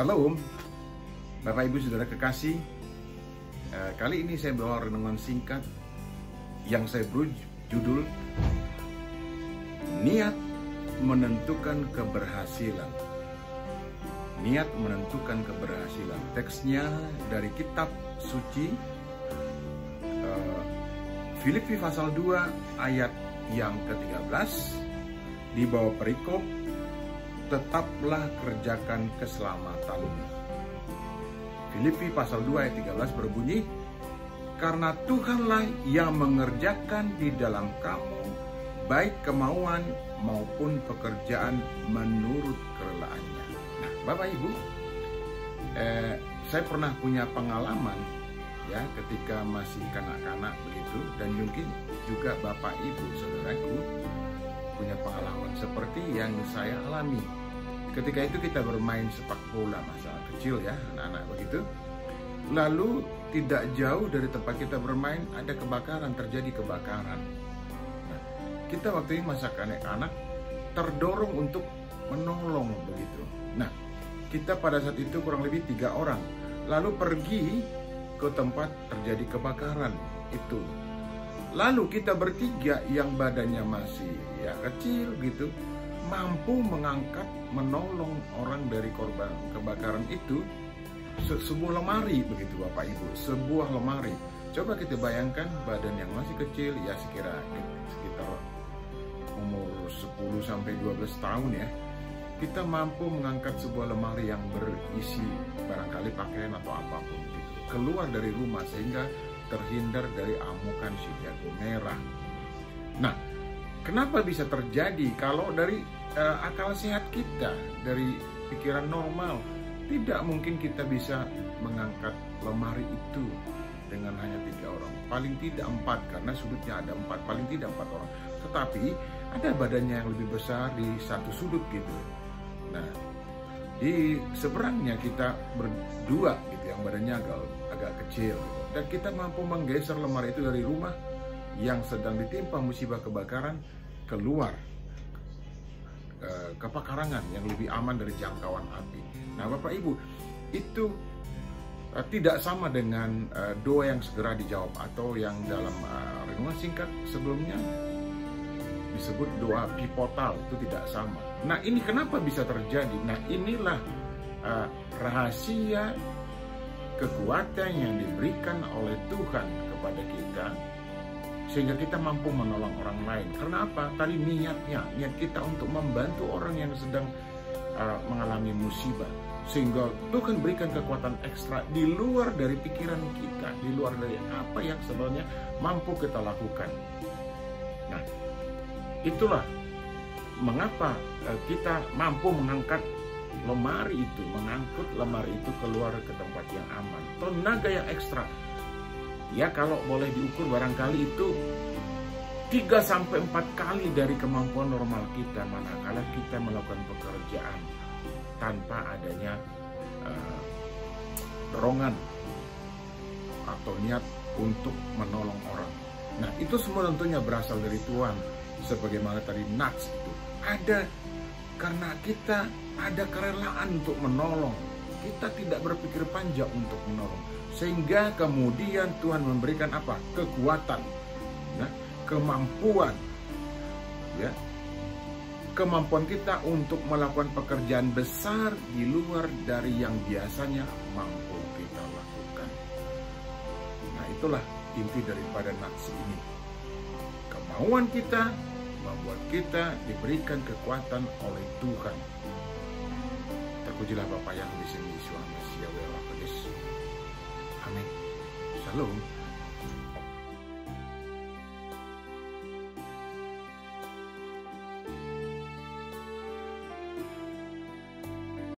Shalom, Bapak Ibu Saudara kekasih. Kali ini saya bawa renungan singkat yang saya beri judul Niat Menentukan Keberhasilan. Niat menentukan keberhasilan. Teksnya dari kitab suci Filipi pasal 2 ayat yang ke-13 di bawah perikop tetaplah kerjakan keselamatanmu. Filipi pasal 2 ayat 13 berbunyi, karena Tuhanlah yang mengerjakan di dalam kamu baik kemauan maupun pekerjaan menurut kerelaannya. Nah, Bapak Ibu, saya pernah punya pengalaman ya ketika masih kanak-kanak begitu, dan mungkin juga Bapak Ibu saudaraku punya pengalaman seperti yang saya alami. Ketika itu kita bermain sepak bola masa kecil ya, anak-anak begitu. Lalu tidak jauh dari tempat kita bermain ada kebakaran, terjadi kebakaran. Nah, kita waktu ini masa kanak-kanak terdorong untuk menolong begitu. Nah, kita pada saat itu kurang lebih 3 orang. Lalu pergi ke tempat terjadi kebakaran itu. Lalu kita bertiga yang badannya masih ya kecil gitu, mampu mengangkat, menolong orang dari korban kebakaran itu, sebuah lemari begitu Bapak Ibu, sebuah lemari. Coba kita bayangkan badan yang masih kecil ya sekitar umur 10 sampai 12 tahun ya. Kita mampu mengangkat sebuah lemari yang berisi barangkali pakaian atau apapun gitu, keluar dari rumah sehingga terhindar dari amukan si jago merah. Nah, kenapa bisa terjadi kalau dari akal sehat kita, dari pikiran normal, tidak mungkin kita bisa mengangkat lemari itu dengan hanya 3 orang. Paling tidak 4, karena sudutnya ada 4, paling tidak 4 orang. Tetapi ada badannya yang lebih besar di satu sudut gitu. Nah, di seberangnya kita berdua gitu, yang badannya agak kecil gitu. Dan kita mampu menggeser lemari itu dari rumah yang sedang ditimpa musibah kebakaran keluar ke pekarangan yang lebih aman dari jangkauan api. Nah, Bapak Ibu, itu tidak sama dengan doa yang segera dijawab atau yang dalam renungan singkat sebelumnya disebut doa pivotal, itu tidak sama. Nah, ini kenapa bisa terjadi? Nah, inilah rahasia kekuatan yang diberikan oleh Tuhan kepada kita sehingga kita mampu menolong orang lain. Karena apa? Tadi niat kita untuk membantu orang yang sedang mengalami musibah, sehingga Tuhan berikan kekuatan ekstra di luar dari pikiran kita, di luar dari apa yang sebenarnya mampu kita lakukan. Nah, itulah mengapa kita mampu mengangkat lemari itu, mengangkut lemari itu keluar ke tempat yang aman. Tenaga yang ekstra. Ya, kalau boleh diukur barangkali itu 3-4 kali dari kemampuan normal kita manakala kita melakukan pekerjaan tanpa adanya dorongan atau niat untuk menolong orang. Nah, itu semua tentunya berasal dari Tuhan. Sebagaimana tadi nats itu ada karena kita ada kerelaan untuk menolong. Kita tidak berpikir panjang untuk menolong, sehingga kemudian Tuhan memberikan apa? Kekuatan, ya, kemampuan, ya, kemampuan kita untuk melakukan pekerjaan besar di luar dari yang biasanya mampu kita lakukan. Nah, itulah inti daripada nats ini. Kemauan kita membuat kita diberikan kekuatan oleh Tuhan. Terpujilah Bapa yang di sini, Yesus Amin. Shalom.